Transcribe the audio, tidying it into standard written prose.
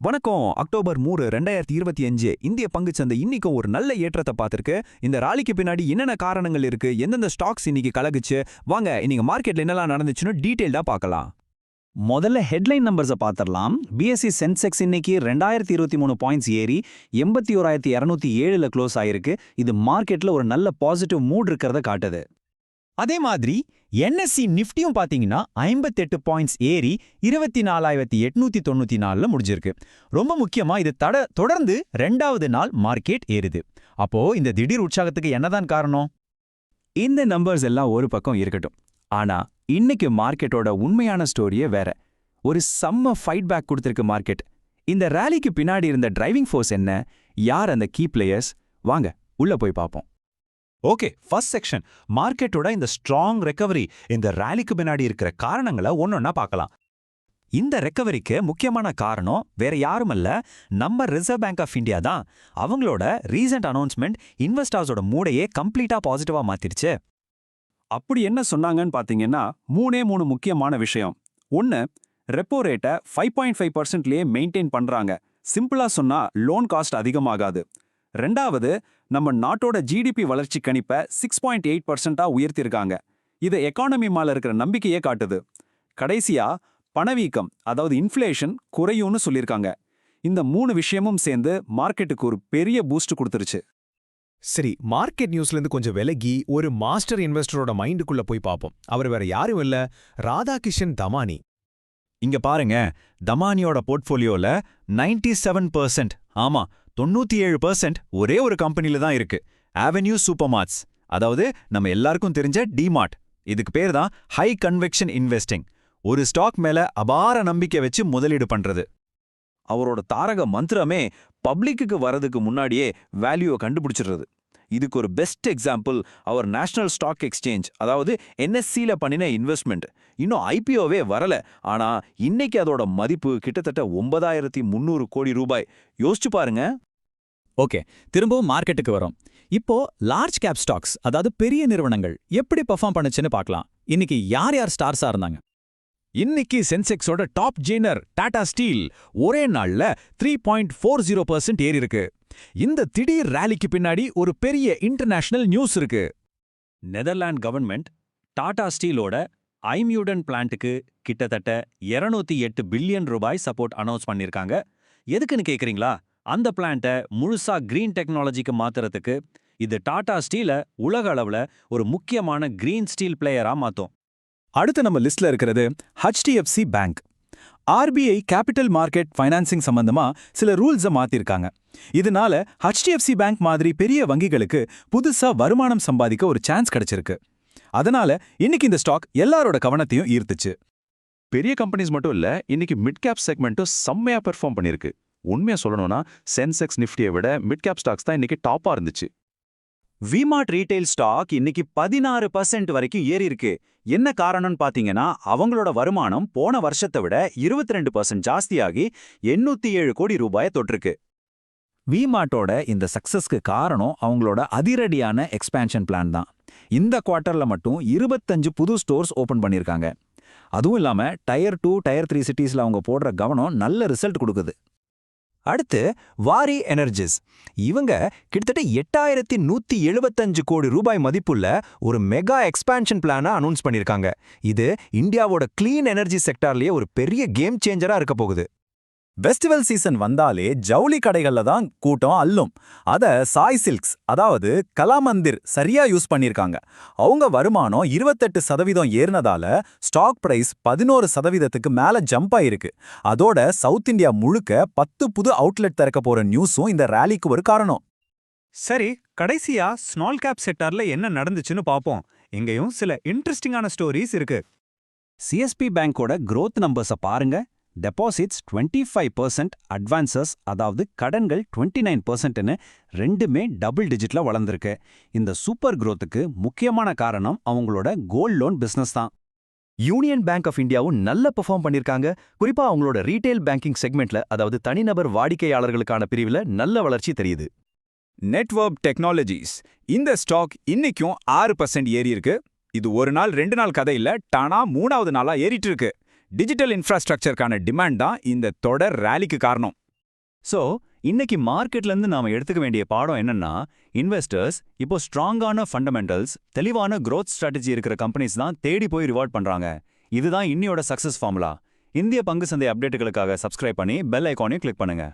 வணக்கம். அக்டோபர் 3 2025 இந்திய பங்குச்சந்தை இன்னைக்கும் ஒரு நல்ல ஏற்றத்தை பார்த்திருக்கு. இந்த ராலிக்கு பின்னாடி என்னென்ன காரணங்கள் இருக்கு, எந்தெந்த ஸ்டாக்ஸ் இன்னைக்கு கலகுச்சு, வாங்க இன்னைக்கு மார்க்கெட்ல என்னெல்லாம் நடந்துச்சுன்னு டீடைல்டா பார்க்கலாம். முதல்ல ஹெட்லைன் நம்பர்ஸை பார்த்துடலாம். பிஎஸ்சி சென்செக்ஸ் இன்னைக்கு 2023 பாயிண்ட்ஸ் ஏறி 81,207ல க்ளோஸ் ஆயிருக்கு. இது மார்க்கெட்ல ஒரு நல்ல பாசிட்டிவ் மூட் இருக்கிறத காட்டுது. அதே மாதிரி என்எஸ்சி நிஃப்டியும் பாத்தீங்கன்னா 58 பாயிண்ட்ஸ் ஏறி 24,894ல முடிஞ்சிருக்கு. ரொம்ப முக்கியமா இது தொடர்ந்து 2வது நாள் மார்க்கெட் ஏறுது. அப்போ இந்த திடீர் உற்சாகத்துக்கு என்னதான் காரணம்? இந்த நம்பர்ஸ் எல்லாம் ஒரு பக்கம் இருக்கட்டும், ஆனா இன்னைக்கு மார்க்கெட்டோட உண்மையான ஸ்டோரியே வேற. ஒரு செம்ம ஃபைட் பேக் கொடுத்திருக்கு மார்க்கெட். இந்த ரேலிக்கு பின்னாடி இருந்த டிரைவிங் ஃபோர்ஸ் என்ன, யார் அந்த கீ பிளேயர்ஸ், வாங்க உள்ள போய் பார்ப்போம். ஓகே, ஃபர்ஸ்ட் செக்ஷன் மார்க்கெட்டோட இந்த ஸ்ட்ராங் ரெக்கவரி, இந்த ரேலிக்கு பின்னாடி இருக்கிற காரணங்களை ஒன்னொன்னா பார்க்கலாம். இந்த ரெக்கவரிக்கு முக்கியமான காரணம் வேற யாருமல்ல, நம்ம ரிசர்வ் பேங்க் ஆஃப் இந்தியா தான். அவங்களோட ரீசன்ட் அனௌன்ஸ்மெண்ட் இன்வெஸ்டர்ஸோட மூடையே கம்ப்ளீட்டா பாசிட்டிவா மாத்திருச்சு. அப்படி என்ன சொன்னாங்கன்னு பாத்தீங்கன்னா, மூணு முக்கியமான விஷயம். ஒன்னு, ரெப்போ ரேட்டை 5.5%லயே மெயின்டைன் பண்றாங்க. சிம்பிளா சொன்னா லோன் காஸ்ட் அதிகமாகாது. ரெண்டாவது, நம்ம நாட்டோட ஜிடிபி வளர்ச்சி கணிப்பை 6.8%ஆ உயர்த்திருக்காங்க. இது எக்கானமி மேல இருக்கிற நம்பிக்கையே காட்டுது. கடைசியா, பணவீக்கம் அதாவது இன்ஃப்ளேஷன் குறையும்னு சொல்லியிருக்காங்க. இந்த 3 விஷயமும் சேர்ந்து மார்க்கெட்டுக்கு ஒரு பெரிய பூஸ்ட் கொடுத்துருச்சு. சரி, மார்க்கெட் நியூஸ்ல இருந்து கொஞ்சம் விலகி ஒரு மாஸ்டர் இன்வெஸ்டரோட மைண்டுக்குள்ள போய் பார்ப்போம். அவர் வேற யாரும் இல்ல, ராதாகிருஷ்ணன் தமானி. இங்க பாருங்க, தமானியோட போர்ட்ஃபோலியோல 97%, ஆமா 97% ஒரே ஒரு கம்பெனில தான் இருக்கு. அவென்யூ சூப்பர் மார்ட்ஸ், அதாவது நம்ம எல்லாருக்கும் தெரிஞ்ச டிமார்ட். இதுக்கு பேர் தான் ஹை கன்வெக்ஷன் இன்வெஸ்டிங். ஒரு ஸ்டாக் மேல அபார நம்பிக்கை வச்சு முதலீடு பண்றது. அவரோட தாரக மந்திரமே பப்ளிக்கு வரதுக்கு முன்னாடியே வேல்யூவை கண்டுபிடிச்சிடுறது. இதுக்கு ஒரு பெஸ்ட் எக்ஸாம்பிள் அவர் நேஷனல் ஸ்டாக் எக்ஸ்சேஞ்ச் அதாவது என்எஸ்சில பண்ணின இன்வெஸ்ட்மெண்ட். இன்னும் ஐபிஓவே வரல, ஆனா இன்னைக்கு அதோட மதிப்பு கிட்டத்தட்ட 9,300 கோடி ரூபாய். யோசிச்சு பாருங்க. ஓகே, திரும்பவும் மார்க்கெட்டுக்கு வரும். இப்போ லார்ஜ் கேப் ஸ்டாக்ஸ் அதாவது பெரிய நிறுவனங்கள் எப்படி பெர்ஃபார்ம் பண்ணுச்சுன்னு பார்க்கலாம். இன்னைக்கு யார் யார் ஸ்டார்ஸா இருந்தாங்க? இன்னைக்கு சென்செக்ஸோட டாப் ஜெயினர் டாடா ஸ்டீல் ஒரே நாள்ல 3.40% ஏறி இருக்கு. இந்த திடீர் ரேலிக்கு பின்னாடி ஒரு பெரிய இன்டர்நேஷனல் நியூஸ் இருக்கு. நெதர்லாந்து கவர்மெண்ட் டாடா ஸ்டீலோட ஐமியூடன் பிளான்ட்டுக்கு கிட்டத்தட்ட 208 பில்லியன் ரூபாய் சப்போர்ட் அனௌன்ஸ் பண்ணிருக்காங்க. எதுக்குன்னு கேக்குறீங்களா? அந்த பிளான்ட்டை முழுசா கிரீன் டெக்னாலஜிக்கு மாத்துறதுக்கு. இது டாடா ஸ்டீல உலக அளவுல ஒரு முக்கியமான கிரீன் ஸ்டீல் பிளேயரா மாத்தும். அடுத்து நம்ம லிஸ்ட்ல இருக்கிறது HDFC bank. RBI capital market financing சம்பந்தமா சில ரூல்ஸை மாத்திருக்காங்க. இதனால HDFC பேங்க் மாதிரி பெரிய வங்கிகளுக்கு புதுசா வருமானம் சம்பாதிக்க ஒரு சான்ஸ் கிடைச்சிருக்கு. அதனால இன்னைக்கு இந்த ஸ்டாக் எல்லாரோட கவனத்தையும் ஈர்த்துச்சு. பெரிய கம்பெனிஸ் மட்டும் இல்ல, இன்னைக்கு மிட் கேப் செக்மெண்ட்டும் செம்மையா பெர்ஃபார்ம் பண்ணிருக்கு. உண்மையா சொல்லணும்னா சென்செக்ஸ் நிஃப்டியை விட மிட் கேப் ஸ்டாக்ஸ் தான் இன்னைக்கு டாப்பா இருந்துச்சு. விமார்ட் ரீட்டைல் ஸ்டாக் இன்னைக்கு 16% வரைக்கும் ஏறி இருக்கு. என்ன காரணம்னு பாத்தீங்கன்னா, அவங்களோட வருமானம் போன வருஷத்தை விட 22% ஜாஸ்தியாகி 807 கோடி ரூபாயை தொட்டிருக்கு. விமார்ட்டோட இந்த சக்சஸ்க்கு காரணம் அவங்களோட அதிரடியான எக்ஸ்பேன்ஷன் பிளான் தான். இந்த குவார்ட்டர்ல மட்டும் 25 புது ஸ்டோர்ஸ் ஓபன் பண்ணிருக்காங்க. அதுவும் இல்லாம டயர் 2, டயர் 3 சிட்டிஸ்ல அவங்க போடுற கவனம் நல்ல ரிசல்ட் கொடுக்குது. அடுத்து வாரி எனர்ஜிஸ். இவங்க கிட்டத்தட்ட 8,175 கோடி ரூபாய் மதிப்புள்ள ஒரு மெகா எக்ஸ்பான்ஷன் பிளானை அனௌன்ஸ் பண்ணிருக்காங்க. இது இந்தியாவோட கிளீன் எனர்ஜி செக்டார்லயே ஒரு பெரிய கேம் சேஞ்சரா இருக்க போகுது. ஃபெஸ்டிவல் சீசன் வந்தாலே ஜவுளி கடைகள்ல தான் கூட்டம் அள்ளும். அத சாய் சில்க்ஸ் அதாவது கலாமந்திர் சரியா யூஸ் பண்ணிருக்காங்க. அவங்க வருமானம் 28% ஏறினதால ஸ்டாக் பிரைஸ் 11% மேல ஜம்ப் ஆயிருக்கு. அதோட சவுத் இந்தியா முழுக்க 10 புது அவுட்லெட் திறக்க போற நியூஸும் இந்த ரேலிக்கு ஒரு காரணம். சரி, கடைசியா ஸ்மால் கேப் செக்டார்ல என்ன நடந்துச்சுன்னு பாப்போம். இங்கேயும் சில இன்ட்ரெஸ்டிங்கான ஸ்டோரிஸ் இருக்கு. சிஎஸ்பி பேங்கோட growth நம்பர்ஸை பாருங்க. டெபாசிட்ஸ் 25%, அட்வான்சஸ் அதாவது கடன்கள் 29%ன்னு ரெண்டுமே டபுள் டிஜிட்ல வளர்ந்துருக்கு. இந்த சூப்பர் growthக்கு முக்கியமான காரணம் அவங்களோட கோல்ட் லோன் பிசினஸ் தான். யூனியன் பேங்க் ஆஃப் இந்தியாவும் நல்ல பெர்ஃபார்ம் பண்ணிருக்காங்க. குறிப்பா அவங்களோட ரீட்டைல் பேங்கிங் செக்மெண்ட்ல, அதாவது தனிநபர் வாடிக்கையாளர்களுக்கான பிரிவுல நல்ல வளர்ச்சி தெரியுது. நெட்வொர்க் டெக்னாலஜிஸ் இந்த ஸ்டாக் இன்னைக்கும் 6% ஏறி இருக்கு. இது ஒரு நாள் 2 நாள் கதை இல்ல, டானா 3வது நாளா ஏறிட்டு இருக்கு. டிஜிட்டல் இன்ஃப்ராஸ்ட்ரக்சருக்கான டிமாண்ட் தான் இந்த தொடர் ரேலிக்கு காரணம். சோ இன்னைக்கு மார்க்கெட்ல இருந்து நாம எடுத்துக்க வேண்டிய பாடம் என்னன்னா, இன்வெஸ்டர்ஸ் இப்போ ஸ்ட்ராங்கான ஃபண்டமெண்டல்ஸ், தெளிவான growth strategy இருக்கிற கம்பெனிஸ் தான் தேடி போய் ரிவார்ட் பண்றாங்க. இதுதான் இன்னியோட சக்சஸ் ஃபார்முலா. இந்திய பங்கு சந்தை அப்டேட்டுகளுக்காக சப்ஸ்கிரைப் பண்ணி பெல் ஐகானையும் கிளிக் பண்ணுங்க.